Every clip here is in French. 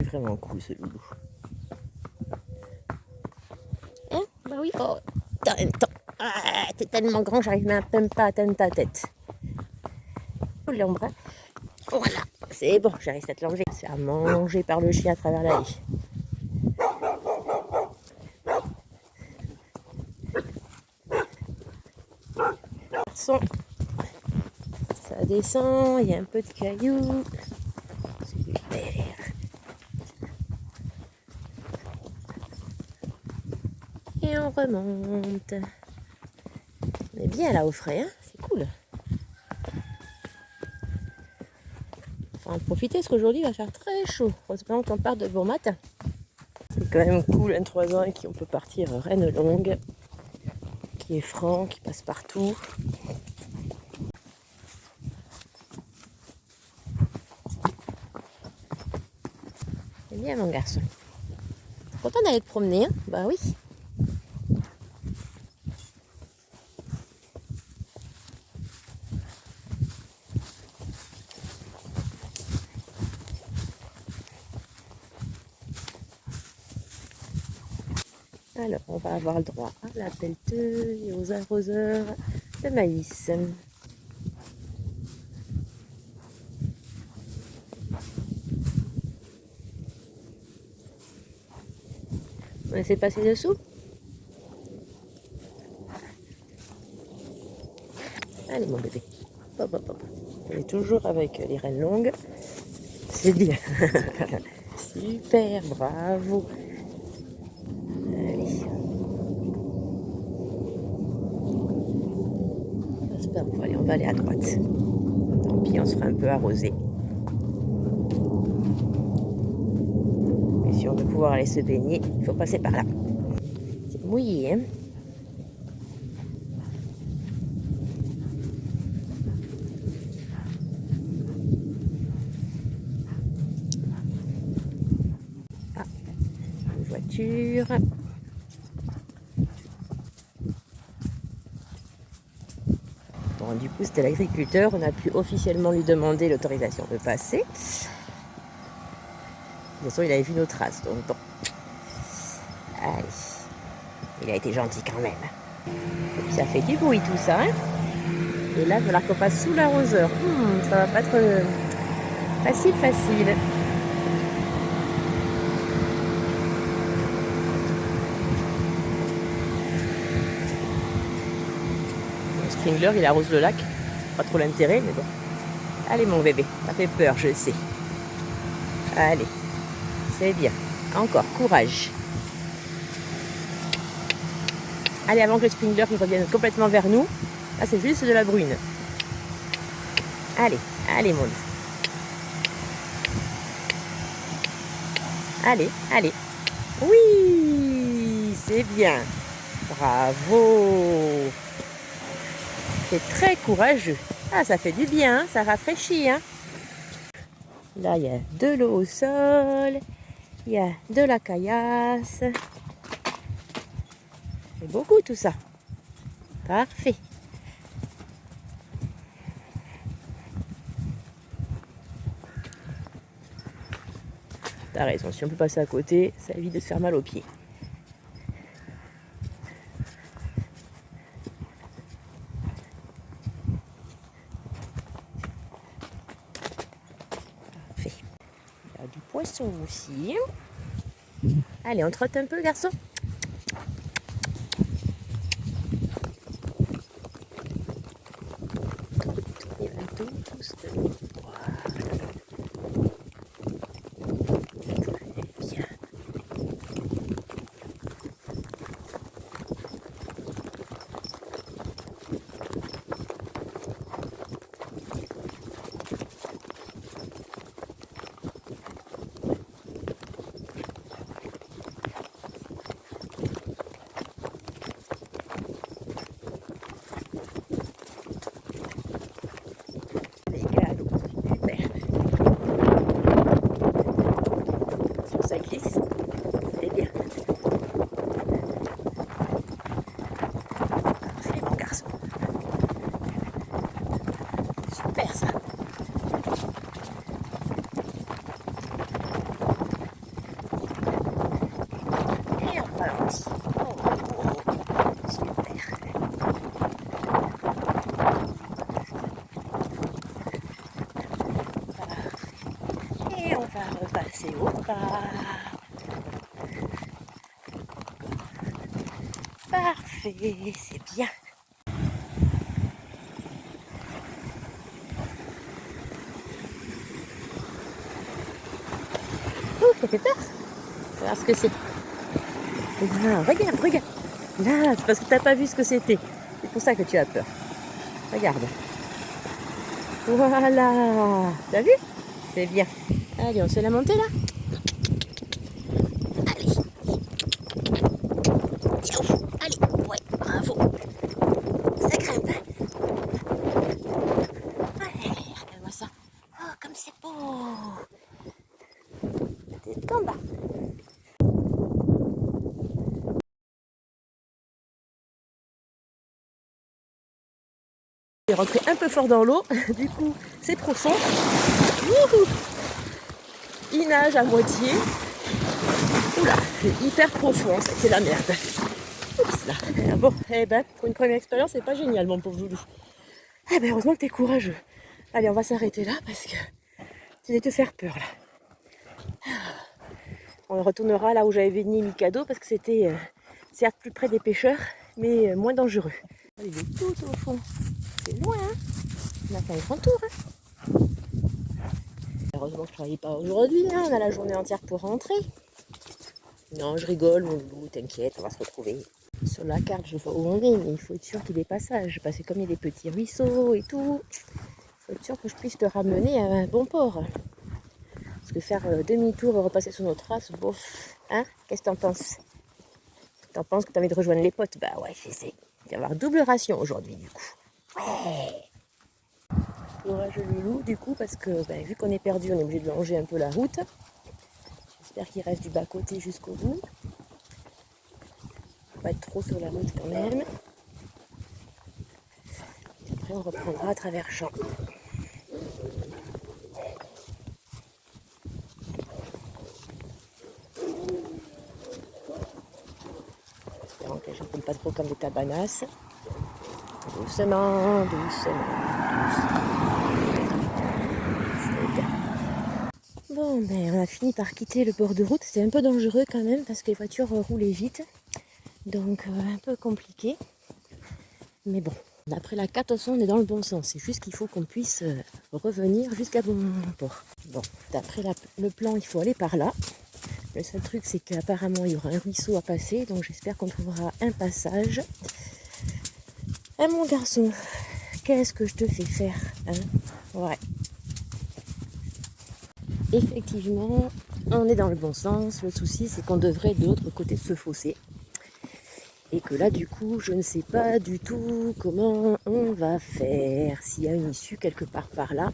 vraiment cool ce loulou. Hein? Bah oui, oh, ah, t'es tellement grand, j'arrive même pas à atteindre ta tête. L'ombre, voilà, c'est bon, j'ai réussi à te l'enlever. C'est à manger par le chien à travers la haie. Garçon, ça descend, il y a un peu de cailloux. Super. Et on remonte. On est bien là au frais, hein, c'est cool. Faut en profiter parce qu'aujourd'hui il va faire très chaud. Heureusement qu'on part de bon matin. C'est quand même cool, 23 ans et qui on peut partir Reine Longue, qui est franc, qui passe partout. C'est bien mon garçon. T'es content d'aller te promener, hein? Bah oui. Alors, on va avoir le droit à la pelleteuse et aux arroseurs de maïs. On essaie de passer dessous. Allez mon bébé. Hop, hop, hop. On est toujours avec les Reines Longues. C'est bien. Super, bravo. Allez. J'espère qu'on va aller, on va aller à droite. Tant pis, on sera un peu arrosé. Et si on veut pouvoir aller se baigner, il faut passer par là. C'est mouillé, hein? Ah, une voiture. Bon, du coup, c'était l'agriculteur. On a pu officiellement lui demander l'autorisation de passer. De toute façon, il avait vu nos traces, donc bon. Allez. Il a été gentil quand même. Et puis ça fait du bruit tout ça, hein? Et là, il va falloir qu'on passe sous l'arroseur. Ça va pas être facile. Le sprinkler, il arrose le lac. Pas trop l'intérêt, mais bon. Allez mon bébé, ça fait peur, je sais. Allez, c'est bien. Encore, courage. Allez, avant que le sprinkler il revienne complètement vers nous. Là, c'est juste de la brune. Allez, allez mon loup. Allez. Oui, c'est bien. Bravo. C'est très courageux. Ah, ça fait du bien, hein, ça rafraîchit. Hein. Là, il y a de l'eau au sol. Il y a de la caillasse. C'est beaucoup tout ça. Parfait. T'as raison, si on peut passer à côté, ça évite de se faire mal aux pieds. Parfait. Il y a du poisson aussi. Allez, on trotte un peu, garçon. Il va tout doucement. Ça glisse, c'est bien. Parfait mon garçon. Super ça. c'est au pas. Parfait, c'est bien. Oh, ça fait peur. On va voir ce que c'est. Là, regarde, regarde. Là, c'est parce que t'as pas vu ce que c'était. C'est pour ça que tu as peur. Regarde. Voilà. T'as vu? C'est bien. Allez, on se fait la montée là? Allez. Allez, ouais, bravo. Ça grimpe. Allez, regarde-moi ça. Oh, comme c'est beau. T'es tombé. Je vais rentrer un peu fort dans l'eau, du coup c'est profond. Wouhou, il nage à moitié. Oula, c'est hyper profond, c'est la merde. Oups là. Bon, eh ben, pour une première expérience, c'est pas génial mon pauvre Loulou. Eh ben, heureusement que t'es courageux. Allez, on va s'arrêter là parce que tu vas te faire peur là. On retournera là où j'avais venu Mikado parce que c'était certes plus près des pêcheurs, mais moins dangereux. Il est tout au fond. C'est loin, hein. On a fait un grand tour. Hein. Heureusement que je ne travaille pas aujourd'hui, hein. On a la journée entière pour rentrer. Non, je rigole, mon loup, t'inquiète, on va se retrouver. Sur la carte, je vois où on est, mais il faut être sûr qu'il y ait des passages. Parce que comme il y a des petits ruisseaux et tout, il faut être sûr que je puisse te ramener à un bon port. Parce que faire demi-tour et repasser sur nos traces, bof, hein? Qu'est-ce que t'en penses? T'en penses que t'as envie de rejoindre les potes? Bah ouais, j'essaie. Il va y avoir double ration aujourd'hui, du coup. Ouais! Courageux Loulou, du coup, parce que vu qu'on est perdu, on est obligé de longer un peu la route. J'espère qu'il reste du bas-côté jusqu'au bout. Pas être trop sur la route quand même. Et après, on reprendra à travers champs. Espérons que je ne tombe pas trop comme des tabanasses. Doucement, doucement, doucement. Bon, on a fini par quitter le bord de route. C'est un peu dangereux quand même parce que les voitures roulaient vite. Donc, un peu compliqué. Mais bon, d'après la carte, on est dans le bon sens. C'est juste qu'il faut qu'on puisse revenir jusqu'à bon port. Bon, d'après le plan, il faut aller par là. Le seul truc, c'est qu'apparemment, il y aura un ruisseau à passer. Donc, j'espère qu'on trouvera un passage. Ah, mon garçon, qu'est-ce que je te fais faire, hein? Ouais. Effectivement, on est dans le bon sens. Le souci, c'est qu'on devrait être de l'autre côté de ce fossé. Et que là, du coup, je ne sais pas du tout comment on va faire. S'il y a une issue quelque part par là.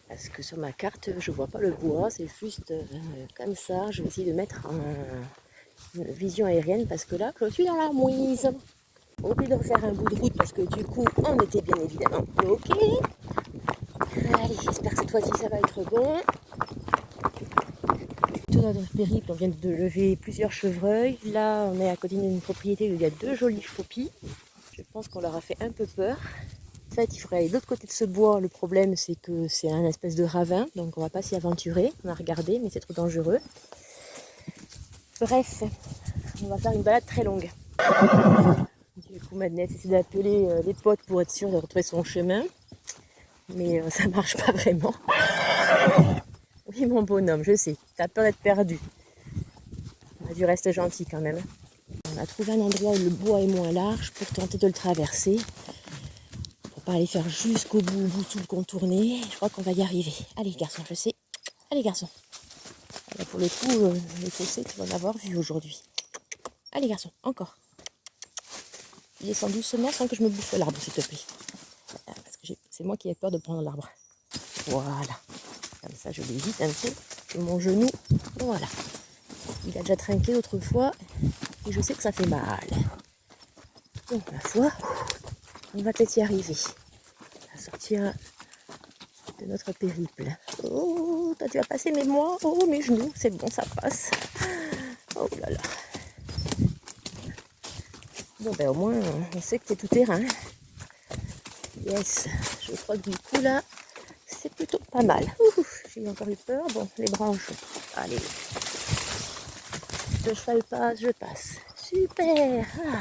Parce que sur ma carte, je vois pas le bois. C'est juste comme ça. Je vais essayer de mettre une vision aérienne. Parce que là, je suis dans la mouise. Obligé de refaire un bout de route. Parce que du coup, on était bien évidemment bloqué. Allez, j'espère que cette fois-ci, ça va être bon. Tout notre périple, on vient de lever plusieurs chevreuils. Là, on est à côté d'une propriété où il y a 2 jolis chopis. Je pense qu'on leur a fait un peu peur. En fait, il faudrait aller de l'autre côté de ce bois. Le problème, c'est que c'est un espèce de ravin, donc on va pas s'y aventurer. On a regardé, mais c'est trop dangereux. Bref, on va faire une balade très longue. Du coup, Madnette essaie d'appeler les potes pour être sûr de retrouver son chemin. Mais ça marche pas vraiment. Oui, mon bonhomme, je sais, t'as peur d'être perdu. On a dû rester gentil quand même. On a trouvé un endroit où le bois est moins large pour tenter de le traverser. Pour pas aller faire jusqu'au bout, tout le contourner. Je crois qu'on va y arriver. Allez, garçon, je sais. Allez, garçon. Là, pour le coup, les fossés, tu vas en avoir vu aujourd'hui. Allez, garçon, encore. Descends doucement sans que je me bouffe l'arbre, s'il te plaît. Parce que c'est moi qui ai peur de prendre l'arbre. Voilà. Comme ça, je l'évite un peu. Et mon genou, voilà. Il a déjà trinqué l'autre fois. Et je sais que ça fait mal. Donc, ma foi, on va peut-être y arriver. À sortir de notre périple. Oh, toi, tu vas passer, mais moi, oh, mes genoux, c'est bon, ça passe. Oh là là. Bon, ben au moins, on sait que t'es tout terrain. Yes, je crois que du coup, là, c'est plutôt pas mal. Ouh, j'ai encore eu peur. Bon, les branches. Allez. Le cheval passe, je passe. Super. Ah,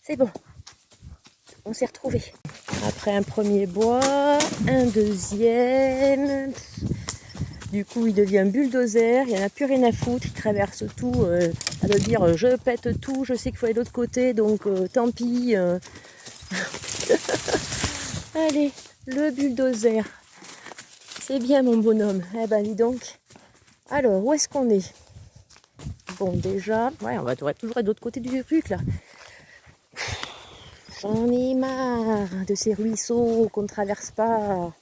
c'est bon. On s'est retrouvés. Après un premier bois, un deuxième. Du coup, il devient bulldozer. Il n'y en a plus rien à foutre. Il traverse tout. À de dire, je pète tout. Je sais qu'il faut aller de l'autre côté. Donc, tant pis. Allez, le bulldozer. C'est bien, mon bonhomme. Eh ben, dis donc. Alors, où est-ce qu'on est? Bon, déjà, ouais, on va toujours être de l'autre côté du truc, là. J'en ai marre de ces ruisseaux qu'on ne traverse pas.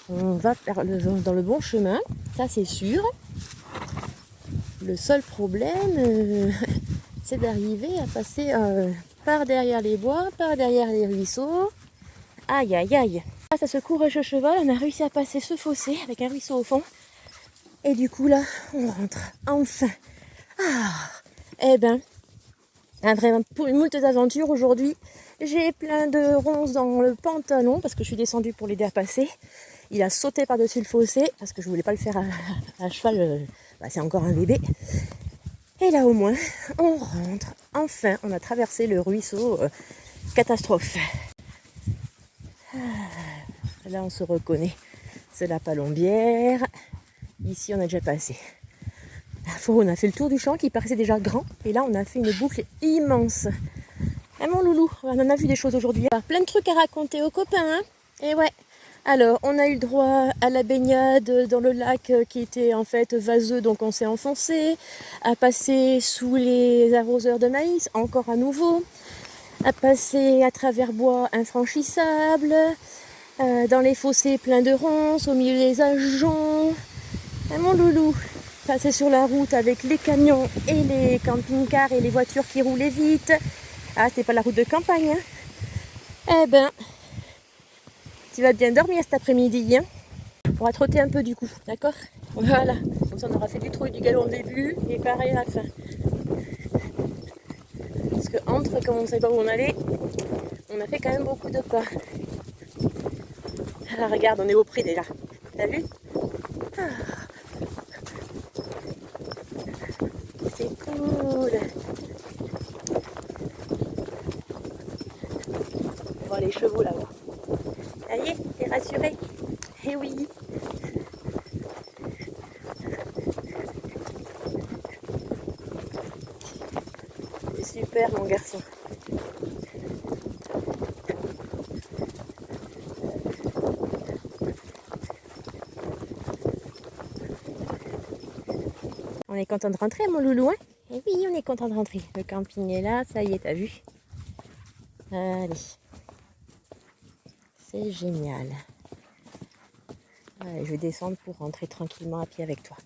On va dans le bon chemin, ça c'est sûr. Le seul problème, c'est d'arriver à passer par derrière les bois, par derrière les ruisseaux. Aïe, aïe, aïe. Grâce à ce courage cheval, on a réussi à passer ce fossé avec un ruisseau au fond. Et du coup, là, on rentre. Enfin. Ah, eh ben, vraiment, pour une moult aventures aujourd'hui. J'ai plein de ronces dans le pantalon parce que je suis descendue pour l'aider à passer. Il a sauté par-dessus le fossé parce que je voulais pas le faire à cheval. C'est encore un bébé. Et là, au moins, on rentre. Enfin, on a traversé le ruisseau. Catastrophe. Là, on se reconnaît. C'est la Palombière. Ici, on a déjà passé. On a fait le tour du champ qui paraissait déjà grand. Et là, on a fait une boucle immense. Eh mon loulou, on en a vu des choses aujourd'hui. Plein de trucs à raconter aux copains. Hein. Et ouais. Alors, on a eu le droit à la baignade dans le lac qui était en fait vaseux, donc on s'est enfoncé. À passer sous les arroseurs de maïs, encore à nouveau. À passer à travers bois infranchissables. Dans les fossés pleins de ronces, au milieu des ajoncs. Et mon loulou, passer sur la route avec les camions et les camping-cars et les voitures qui roulaient vite. Ah, c'était pas la route de campagne. Hein. Eh ben, tu vas bien dormir cet après-midi. Hein. On pourra trotter un peu du coup, d'accord? Voilà, comme ça on aura fait du trot et du galop au début et pareil à la fin. Parce que entre, comme on ne savait pas où on allait, on a fait quand même beaucoup de pas. Alors regarde, on est au prix déjà. T'as vu? Ah. C'est cool. On voit les chevaux là-bas. Ça y est, t'es rassuré? Eh oui. C'est super mon garçon. On est content de rentrer mon loulou, hein? Eh oui, on est content de rentrer. Le camping est là, ça y est, t'as vu? Allez. C'est génial. Allez, je vais descendre pour rentrer tranquillement à pied avec toi.